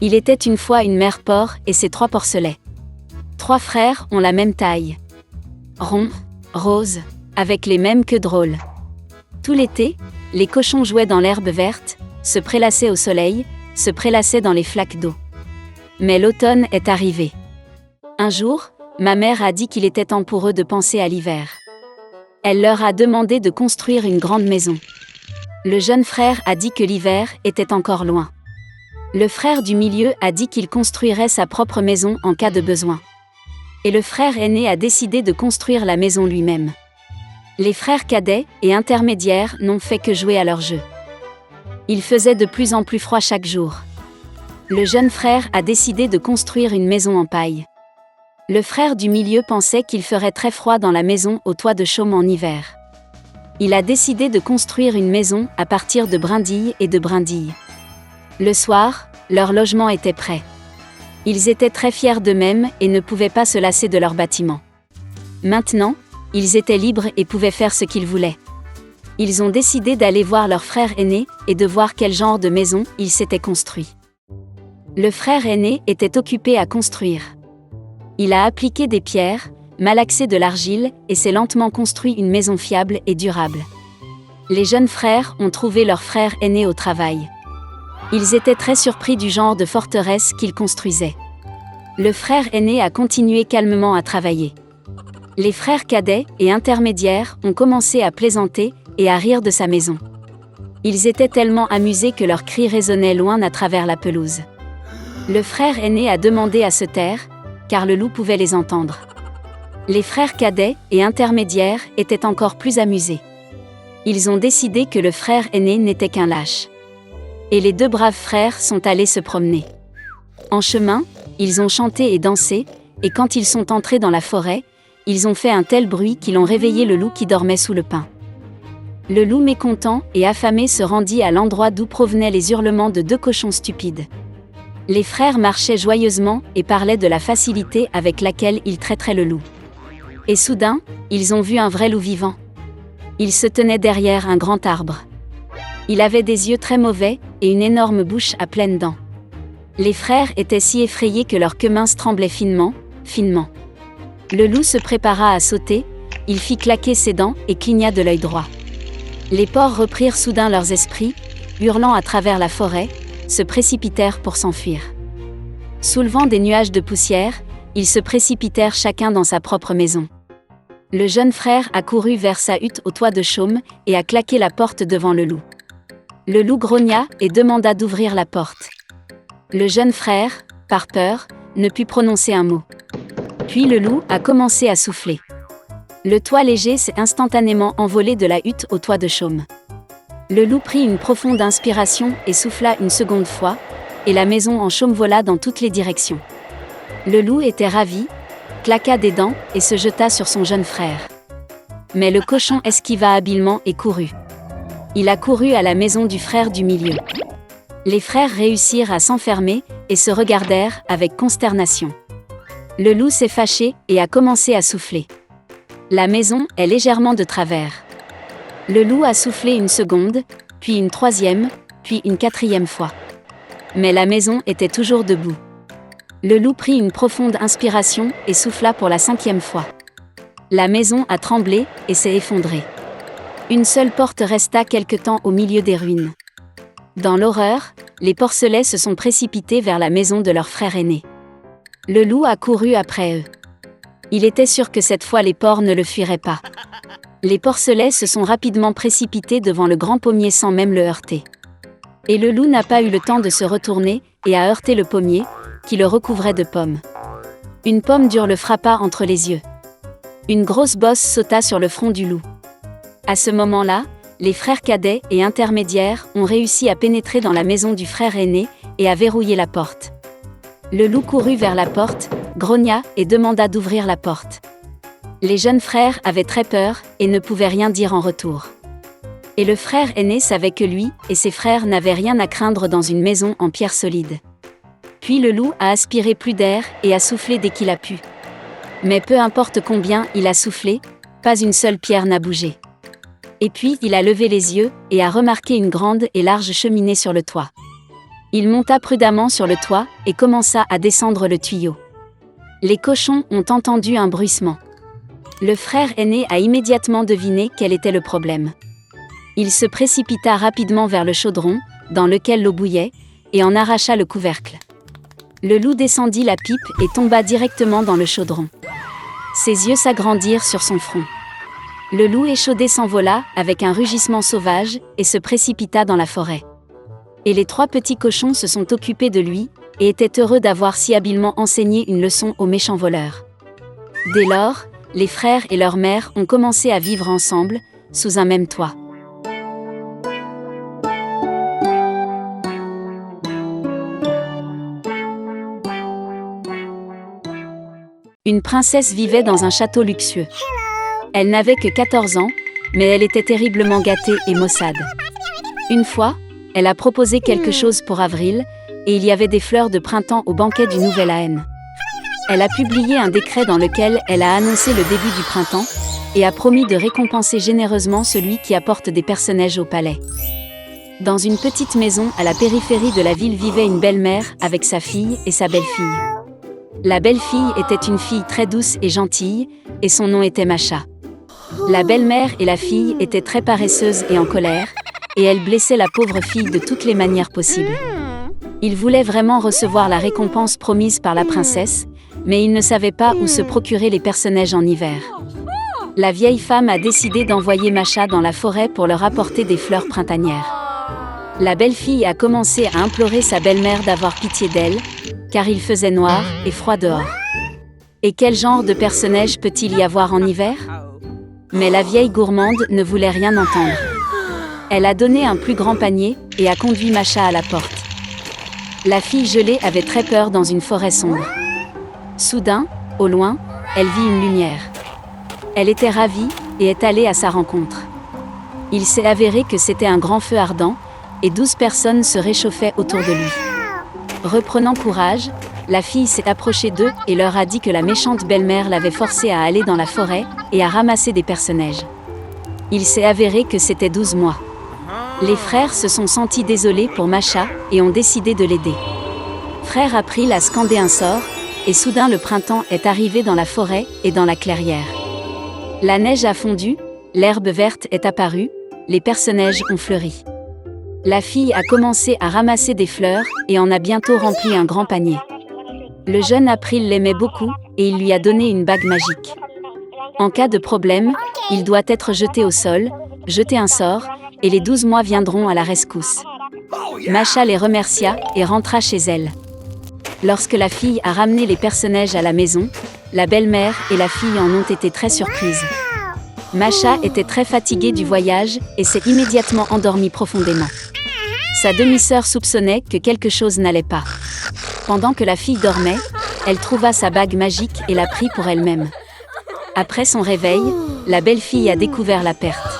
Il était une fois une mère porc et ses 3 porcelets. 3 frères ont la même taille. Ronds, roses, avec les mêmes queues drôles. Tout l'été, les cochons jouaient dans l'herbe verte, se prélassaient au soleil, se prélassaient dans les flaques d'eau. Mais l'automne est arrivé. Un jour, ma mère a dit qu'il était temps pour eux de penser à l'hiver. Elle leur a demandé de construire une grande maison. Le jeune frère a dit que l'hiver était encore loin. Le frère du milieu a dit qu'il construirait sa propre maison en cas de besoin. Et le frère aîné a décidé de construire la maison lui-même. Les frères cadets et intermédiaires n'ont fait que jouer à leur jeu. Il faisait de plus en plus froid chaque jour. Le jeune frère a décidé de construire une maison en paille. Le frère du milieu pensait qu'il ferait très froid dans la maison au toit de chaume en hiver. Il a décidé de construire une maison à partir de brindilles et de brindilles. Le soir, leur logement était prêt. Ils étaient très fiers d'eux-mêmes et ne pouvaient pas se lasser de leur bâtiment. Maintenant, ils étaient libres et pouvaient faire ce qu'ils voulaient. Ils ont décidé d'aller voir leur frère aîné et de voir quel genre de maison il s'était construit. Le frère aîné était occupé à construire. Il a appliqué des pierres, malaxé de l'argile et s'est lentement construit une maison fiable et durable. Les jeunes frères ont trouvé leur frère aîné au travail. Ils étaient très surpris du genre de forteresse qu'il construisait. Le frère aîné a continué calmement à travailler. Les frères cadets et intermédiaires ont commencé à plaisanter et à rire de sa maison. Ils étaient tellement amusés que leurs cris résonnaient loin à travers la pelouse. Le frère aîné a demandé à se taire, car le loup pouvait les entendre. Les frères cadets et intermédiaires étaient encore plus amusés. Ils ont décidé que le frère aîné n'était qu'un lâche. Et les 2 braves frères sont allés se promener. En chemin, ils ont chanté et dansé, et quand ils sont entrés dans la forêt, ils ont fait un tel bruit qu'ils ont réveillé le loup qui dormait sous le pin. Le loup mécontent et affamé se rendit à l'endroit d'où provenaient les hurlements de 2 cochons stupides. Les frères marchaient joyeusement et parlaient de la facilité avec laquelle ils traiteraient le loup. Et soudain, ils ont vu un vrai loup vivant. Il se tenait derrière un grand arbre. Il avait des yeux très mauvais et une énorme bouche à pleines dents. Les frères étaient si effrayés que leurs queues minces tremblaient finement, finement. Le loup se prépara à sauter, il fit claquer ses dents et cligna de l'œil droit. Les porcs reprirent soudain leurs esprits, hurlant à travers la forêt, se précipitèrent pour s'enfuir. Soulevant des nuages de poussière, ils se précipitèrent chacun dans sa propre maison. Le jeune frère a couru vers sa hutte au toit de chaume et a claqué la porte devant le loup. Le loup grogna et demanda d'ouvrir la porte. Le jeune frère, par peur, ne put prononcer un mot. Puis le loup a commencé à souffler. Le toit léger s'est instantanément envolé de la hutte au toit de chaume. Le loup prit une profonde inspiration et souffla une seconde fois, et la maison en chaume vola dans toutes les directions. Le loup était ravi, claqua des dents et se jeta sur son jeune frère. Mais le cochon esquiva habilement et courut. Il a couru à la maison du frère du milieu. Les frères réussirent à s'enfermer et se regardèrent avec consternation. Le loup s'est fâché et a commencé à souffler. La maison est légèrement de travers. Le loup a soufflé une seconde, puis une 3e, puis une 4e fois. Mais la maison était toujours debout. Le loup prit une profonde inspiration et souffla pour la 5e fois. La maison a tremblé et s'est effondrée. Une seule porte resta quelque temps au milieu des ruines. Dans l'horreur, les porcelets se sont précipités vers la maison de leur frère aîné. Le loup a couru après eux. Il était sûr que cette fois les porcs ne le fuiraient pas. Les porcelets se sont rapidement précipités devant le grand pommier sans même le heurter. Et le loup n'a pas eu le temps de se retourner et a heurté le pommier, qui le recouvrait de pommes. Une pomme dure le frappa entre les yeux. Une grosse bosse sauta sur le front du loup. À ce moment-là, les frères cadets et intermédiaires ont réussi à pénétrer dans la maison du frère aîné et à verrouiller la porte. Le loup courut vers la porte, grogna et demanda d'ouvrir la porte. Les jeunes frères avaient très peur et ne pouvaient rien dire en retour. Et le frère aîné savait que lui et ses frères n'avaient rien à craindre dans une maison en pierre solide. Puis le loup a aspiré plus d'air et a soufflé dès qu'il a pu. Mais peu importe combien il a soufflé, pas une seule pierre n'a bougé. Et puis il a levé les yeux et a remarqué une grande et large cheminée sur le toit. Il monta prudemment sur le toit et commença à descendre le tuyau. Les cochons ont entendu un bruissement. Le frère aîné a immédiatement deviné quel était le problème. Il se précipita rapidement vers le chaudron, dans lequel l'eau bouillait, et en arracha le couvercle. Le loup descendit la pipe et tomba directement dans le chaudron. Ses yeux s'agrandirent sur son front. Le loup échaudé s'envola avec un rugissement sauvage et se précipita dans la forêt. Et les 3 petits cochons se sont occupés de lui et étaient heureux d'avoir si habilement enseigné une leçon aux méchants voleurs. Dès lors, les frères et leur mère ont commencé à vivre ensemble, sous un même toit. Une princesse vivait dans un château luxueux. Elle n'avait que 14 ans, mais elle était terriblement gâtée et maussade. Une fois, elle a proposé quelque chose pour avril, et il y avait des fleurs de printemps au banquet du Nouvel Aène. Elle a publié un décret dans lequel elle a annoncé le début du printemps, et a promis de récompenser généreusement celui qui apporte des personnages au palais. Dans une petite maison à la périphérie de la ville vivait une belle-mère avec sa fille et sa belle-fille. La belle-fille était une fille très douce et gentille, et son nom était Masha. La belle-mère et la fille étaient très paresseuses et en colère, et elles blessaient la pauvre fille de toutes les manières possibles. Ils voulaient vraiment recevoir la récompense promise par la princesse, mais ils ne savaient pas où se procurer les personnages en hiver. La vieille femme a décidé d'envoyer Masha dans la forêt pour leur apporter des fleurs printanières. La belle-fille a commencé à implorer sa belle-mère d'avoir pitié d'elle, car il faisait noir et froid dehors. Et quel genre de personnage peut-il y avoir en hiver ? Mais la vieille gourmande ne voulait rien entendre. Elle a donné un plus grand panier et a conduit Masha à la porte. La fille gelée avait très peur dans une forêt sombre. Soudain, au loin, elle vit une lumière. Elle était ravie et est allée à sa rencontre. Il s'est avéré que c'était un grand feu ardent, et 12 personnes se réchauffaient autour de lui. Reprenant courage, la fille s'est approchée d'eux et leur a dit que la méchante belle-mère l'avait forcée à aller dans la forêt et à ramasser des personnages. Il s'est avéré que c'était 12 mois. Les frères se sont sentis désolés pour Masha et ont décidé de l'aider. Frère April a scandé un sort, et soudain le printemps est arrivé dans la forêt et dans la clairière. La neige a fondu, l'herbe verte est apparue, les personnages ont fleuri. La fille a commencé à ramasser des fleurs et en a bientôt rempli un grand panier. Le jeune April l'aimait beaucoup et il lui a donné une bague magique. En cas de problème, il doit être jeté au sol, jeter un sort, et les 12 mois viendront à la rescousse. Masha les remercia et rentra chez elle. Lorsque la fille a ramené les personnages à la maison, la belle-mère et la fille en ont été très surprises. Masha était très fatiguée du voyage et s'est immédiatement endormie profondément. Sa demi-sœur soupçonnait que quelque chose n'allait pas. Pendant que la fille dormait, elle trouva sa bague magique et la prit pour elle-même. Après son réveil, la belle-fille a découvert la perte.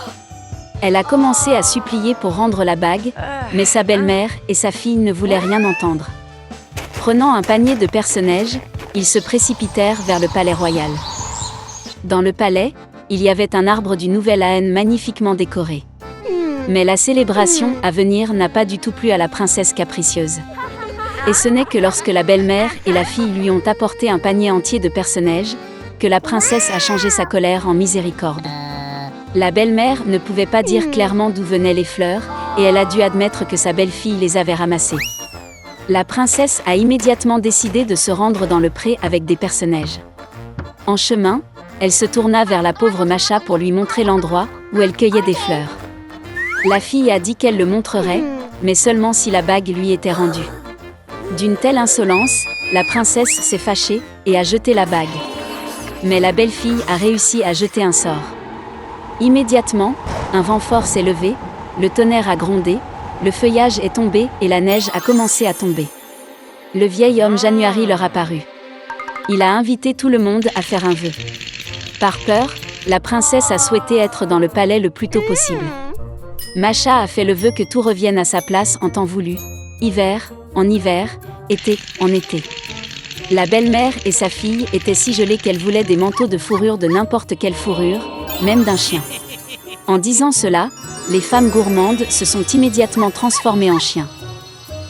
Elle a commencé à supplier pour rendre la bague, mais sa belle-mère et sa fille ne voulaient rien entendre. Prenant un panier de personnages, ils se précipitèrent vers le palais royal. Dans le palais, il y avait un arbre du Nouvel Aène magnifiquement décoré. Mais la célébration à venir n'a pas du tout plu à la princesse capricieuse. Et ce n'est que lorsque la belle-mère et la fille lui ont apporté un panier entier de personnages, que la princesse a changé sa colère en miséricorde. La belle-mère ne pouvait pas dire clairement d'où venaient les fleurs, et elle a dû admettre que sa belle-fille les avait ramassées. La princesse a immédiatement décidé de se rendre dans le pré avec des personnages. En chemin, elle se tourna vers la pauvre Masha pour lui montrer l'endroit où elle cueillait des fleurs. La fille a dit qu'elle le montrerait, mais seulement si la bague lui était rendue. D'une telle insolence, la princesse s'est fâchée et a jeté la bague. Mais la belle-fille a réussi à jeter un sort. Immédiatement, un vent fort s'est levé, le tonnerre a grondé, le feuillage est tombé et la neige a commencé à tomber. Le vieil homme January leur apparut. Il a invité tout le monde à faire un vœu. Par peur, la princesse a souhaité être dans le palais le plus tôt possible. Masha a fait le vœu que tout revienne à sa place en temps voulu, hiver, en hiver, été, en été. La belle-mère et sa fille étaient si gelées qu'elles voulaient des manteaux de fourrure de n'importe quelle fourrure, même d'un chien. En disant cela, les femmes gourmandes se sont immédiatement transformées en chiens.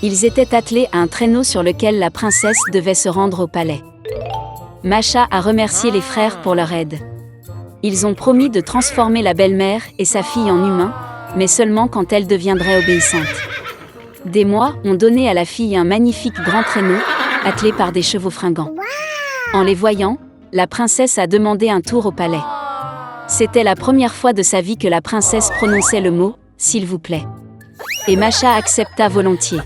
Ils étaient attelés à un traîneau sur lequel la princesse devait se rendre au palais. Masha a remercié les frères pour leur aide. Ils ont promis de transformer la belle-mère et sa fille en humains, mais seulement quand elle deviendrait obéissante. Des mois ont donné à la fille un magnifique grand traîneau, attelé par des chevaux fringants. En les voyant, la princesse a demandé un tour au palais. C'était la première fois de sa vie que la princesse prononçait le mot « s'il vous plaît ». Et Masha accepta volontiers.